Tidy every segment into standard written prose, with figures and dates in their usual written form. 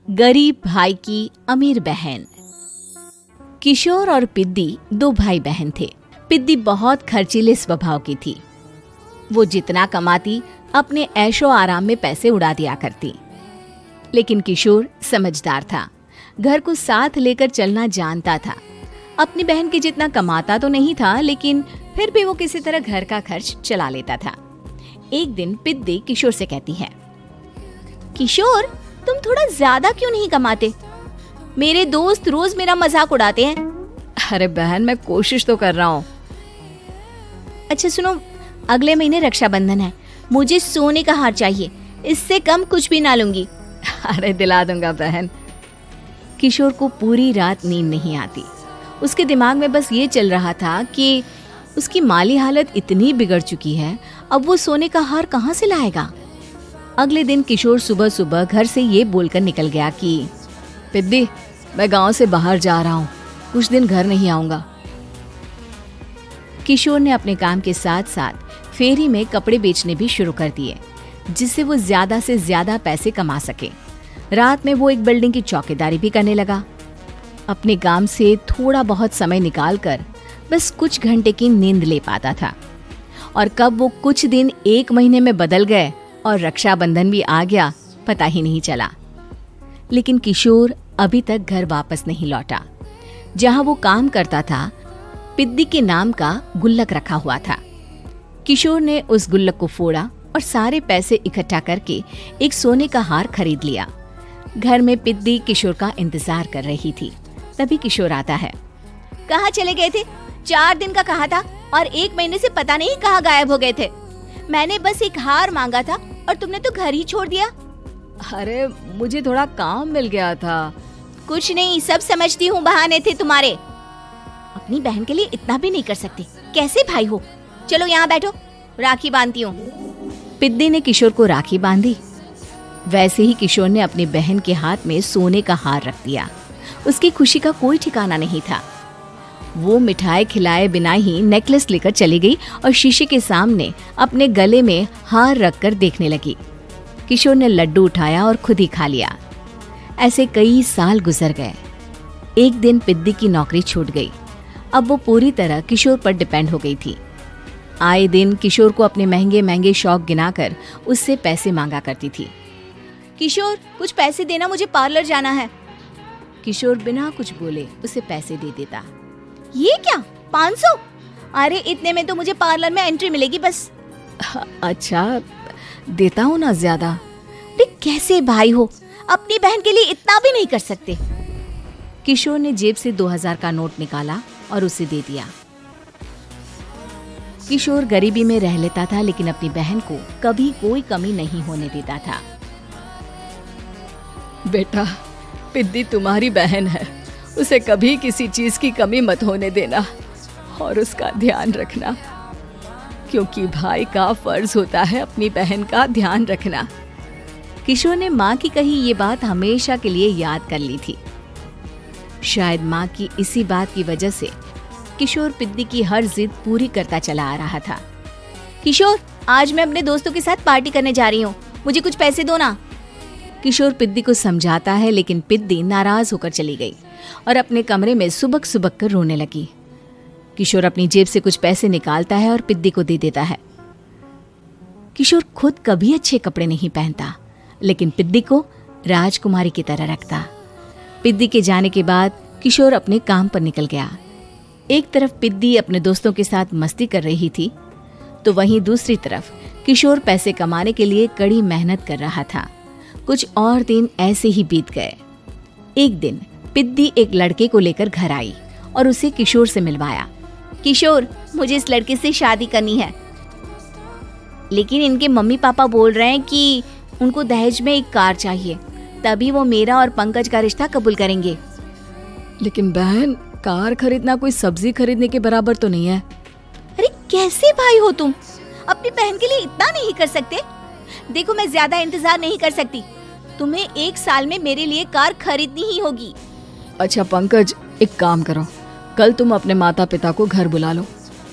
गरीब भाई की अमीर बहन। किशोर और पिद्दी दो भाई बहन थे। पिद्दी बहुत खर्चीले स्वभाव की थी। वो जितना कमाती अपने ऐशो आराम में पैसे उड़ा दिया करती। लेकिन किशोर समझदार था, घर को साथ लेकर चलना जानता था। अपनी बहन के जितना कमाता तो नहीं था, लेकिन फिर भी वो किसी तरह घर का खर्च चला लेता था। एक दिन पिद्दी किशोर से कहती है, किशोर, तुम थोड़ा ज्यादा क्यों नहीं कमाते? मेरे दोस्त रोज मेरा मजाक उड़ाते हैं। अरे बहन, मैं कोशिश तो कर रहा हूँ। अच्छा सुनो, अगले महीने रक्षाबंधन है, मुझे सोने का हार चाहिए, इससे कम कुछ भी ना लूंगी। अरे दिला दूंगा बहन। किशोर को पूरी रात नींद नहीं आती। उसके दिमाग में बस ये चल रहा था कि उसकी माली हालत इतनी बिगड़ चुकी है, अब वो सोने का हार कहाँ से लाएगा। अगले दिन किशोर सुबह सुबह घर से ये बोलकर निकल गया कि पिद्दी, मैं गांव से बाहर जा रहा हूँ, कुछ दिन घर नहीं आऊंगा। किशोर ने अपने काम के साथ साथ फेरी में कपड़े बेचने भी शुरू कर दिए, जिससे वो ज्यादा से ज्यादा पैसे कमा सके। रात में वो एक बिल्डिंग की चौकीदारी भी करने लगा। अपने काम से थोड़ा बहुत समय निकालकर बस कुछ घंटे की नींद ले पाता था। और कब वो कुछ दिन एक महीने में बदल गए और रक्षाबंधन भी आ गया, पता ही नहीं चला। लेकिन किशोर अभी तक घर वापस नहीं लौटा। जहां वो काम करता था, पिद्दी के नाम का गुल्लक रखा हुआ था। किशोर ने उस गुल्लक को फोड़ा और सारे पैसे इकट्ठा करके एक सोने का हार खरीद लिया। घर में पिद्दी किशोर का इंतजार कर रही थी। तभी किशोर आता है। कहाँ चले गए थे? 4 दिन का कहा था और 1 महीने से पता नहीं कहाँ गायब हो गए थे। मैंने बस एक हार मांगा था और तुमने तो घर ही छोड़ दिया। अरे मुझे थोड़ा काम मिल गया था। कुछ नहीं, सब समझती हूँ, बहाने थे तुम्हारे। अपनी बहन के लिए इतना भी नहीं कर सकते, कैसे भाई हो? चलो यहाँ बैठो, राखी बांधती हूँ। पिद्दी ने किशोर को राखी बांधी। वैसे ही किशोर ने अपनी बहन के हाथ में सोने का हार रख दिया। उसकी खुशी का कोई ठिकाना नहीं था। वो मिठाई खिलाए बिना ही नेकलेस लेकर चली गई और शीशे के सामने अपने गले में हार रखकर देखने लगी। किशोर ने लड्डू उठाया और खुद ही खा लिया। ऐसे कई साल गुजर गए। एक दिन पिद्दी की नौकरी छूट गई। अब वो पूरी तरह किशोर पर डिपेंड हो गई थी। आए दिन किशोर को अपने महंगे महंगे शौक गिनाकर उससे पैसे मांगा करती थी। किशोर, कुछ पैसे देना, मुझे पार्लर जाना है। किशोर बिना कुछ बोले उसे पैसे दे देता। ये क्या, 500? अरे इतने में तो मुझे पार्लर में एंट्री मिलेगी बस। अच्छा, देता हूँ ना ज्यादा। अरे कैसे भाई हो, अपनी बहन के लिए इतना भी नहीं कर सकते। किशोर ने जेब से 2000 का नोट निकाला और उसे दे दिया। किशोर गरीबी में रह लेता था, लेकिन अपनी बहन को कभी कोई कमी नहीं होने देता था। बेटा, पिद्दी तुम्हारी बहन है, उसे कभी किसी चीज की कमी मत होने देना और उसका ध्यान रखना, क्योंकि भाई का फर्ज होता है अपनी बहन का ध्यान रखना। किशोर ने माँ की कही ये बात हमेशा के लिए याद कर ली थी। शायद माँ की इसी बात की वजह से किशोर पिद्दी की हर जिद पूरी करता चला आ रहा था। किशोर, आज मैं अपने दोस्तों के साथ पार्टी करने जा रही हूँ, मुझे कुछ पैसे दो ना। किशोर पिद्दी को समझाता है, लेकिन पिद्दी नाराज होकर चली गई और अपने कमरे में सुबक सुबक कर रोने लगी। किशोर अपनी जेब से कुछ पैसे निकालता है और पिद्दी को दे देता है। किशोर खुद कभी अच्छे कपड़े नहीं पहनता, लेकिन पिद्दी को राजकुमारी की तरह रखता। पिद्दी के जाने के बाद किशोर अपने काम पर निकल गया। एक तरफ पिद्दी अपने दोस्तों के साथ मस्ती कर रही थी, तो वहीं दूसरी तरफ किशोर पैसे कमाने के लिए कड़ी मेहनत कर रहा था। कुछ और दिन ऐसे ही बीत गए। एक दिन पिद्दी एक लड़के को लेकर घर आई और उसे किशोर से मिलवाया। किशोर, मुझे इस लड़के से शादी करनी है, लेकिन इनके मम्मी पापा बोल रहे हैं कि उनको दहेज में एक कार चाहिए, तभी वो मेरा और पंकज का रिश्ता कबूल करेंगे। लेकिन बहन, कार खरीदना कोई सब्जी खरीदने के बराबर तो नहीं है। अरे कैसे भाई हो तुम, अपनी बहन के लिए इतना नहीं कर सकते? देखो, मैं ज्यादा इंतजार नहीं कर सकती, तुम्हें 1 साल में मेरे लिए कार खरीदनी ही होगी। अच्छा पंकज, एक काम करो, कल तुम अपने माता पिता को घर बुला लो,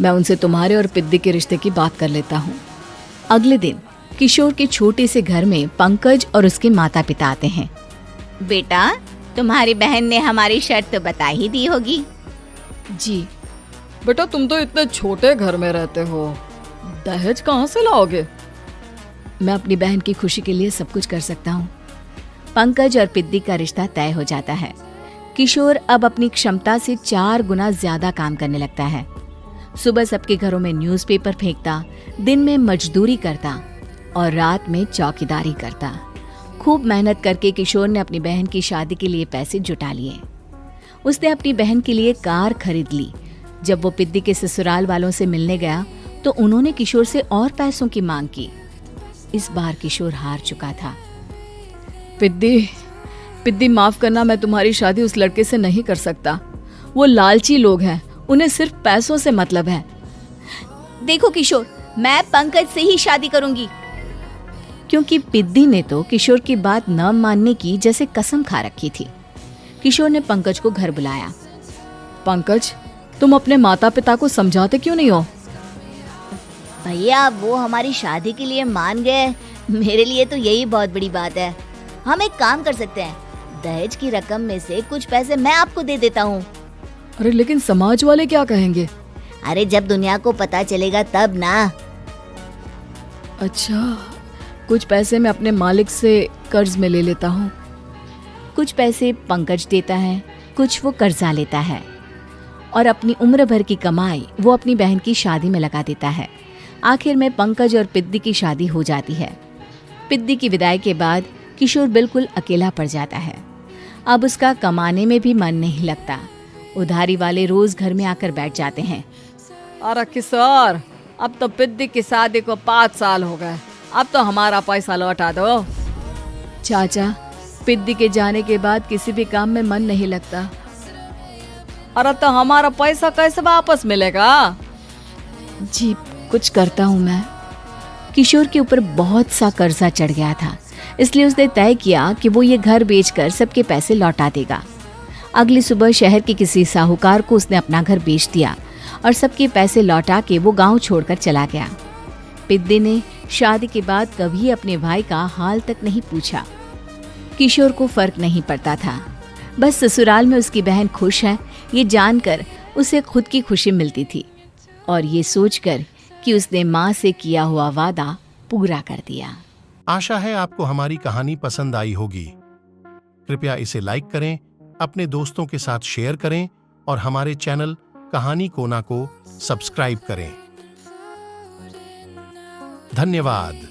मैं उनसे तुम्हारे और पिद्दी के रिश्ते की बात कर लेता हूँ। अगले दिन किशोर के छोटे से घर में पंकज और उसके माता पिता आते हैं। बेटा, तुम्हारी बहन ने हमारी शर्त तो बता ही दी होगी। जी। बेटा तुम तो इतने छोटे घर में रहते हो, दहेज कहाँ से लाओगे? मैं अपनी बहन की खुशी के लिए सब कुछ कर सकता हूँ। पंकज और पिद्दी का रिश्ता तय हो जाता है। किशोर अब अपनी क्षमता से 4 गुना ज्यादा काम करने लगता है। सुबह सबके घरों में न्यूज़पेपर फेंकता, दिन में मजदूरी करता और रात में चौकीदारी करता। खूब मेहनत करके किशोर ने अपनी बहन की शादी के लिए पैसे जुटा लिए। उसने अपनी बहन के लिए कार खरीद ली। जब वो पिद्दी के ससुराल वालों से मिलने गया तो उन्होंने किशोर से और पैसों की मांग की। इस बार किशोर हार चुका था। पिद्दी माफ करना, मैं तुम्हारी शादी उस लड़के से नहीं कर सकता। वो लालची लोग हैं, उन्हें सिर्फ पैसों से मतलब है। देखो किशोर, मैं पंकज से ही शादी करूंगी। क्योंकि पिद्दी ने तो किशोर की बात न मानने की जैसे कसम खा रखी थी। किशोर ने पंकज को घर बुलाया। पंकज, तुम अपने माता पिता को समझाते क्यों नहीं हो? भैया, वो हमारी शादी के लिए मान गए, मेरे लिए तो यही बहुत बड़ी बात है। हम एक काम कर सकते हैं, दहेज की रकम में से कुछ पैसे मैं आपको दे देता हूँ। अरे लेकिन समाज वाले क्या कहेंगे? अरे जब दुनिया को पता चलेगा तब ना। अच्छा, कुछ पैसे मैं अपने मालिक से कर्ज में ले लेता हूँ। कुछ पैसे पंकज देता है, कुछ वो कर्जा लेता है और अपनी उम्र भर की कमाई वो अपनी बहन की शादी में लगा देता है। आखिर में पंकज और पिद्दी की शादी हो जाती है। पिद्दी की विदाई के बाद किशोर बिल्कुल अकेला पड़ जाता है। अब उसका कमाने में भी मन नहीं लगता। उधारी वाले रोज घर में आकर बैठ जाते हैं। अरे किशोर, अब तो पिद्दी की शादी को 5 साल हो गए, अब तो हमारा पैसा लौटा दो। चाचा, पिद्दी के जाने के बाद किसी भी काम में मन नहीं लगता। अरे तो हमारा पैसा कैसे वापस मिलेगा? जी, कुछ करता हूँ मैं। किशोर के ऊपर बहुत सा कर्जा चढ़ गया था, इसलिए उसने तय किया कि वो ये घर बेचकर सबके पैसे लौटा देगा। अगली सुबह शहर के किसी साहूकार को उसने अपना घर बेच दिया और सबके पैसे लौटा के वो गांव छोड़कर चला गया। पिद्दी ने शादी के बाद कभी अपने भाई का हाल तक नहीं पूछा। किशोर को फर्क नहीं पड़ता था, बस ससुराल में उसकी बहन खुश है ये जानकर उसे खुद की खुशी मिलती थी और ये सोचकर कि उसने माँ से किया हुआ वादा पूरा कर दिया। आशा है आपको हमारी कहानी पसंद आई होगी। कृपया इसे लाइक करें, अपने दोस्तों के साथ शेयर करें और हमारे चैनल कहानी कोना को सब्सक्राइब करें। धन्यवाद।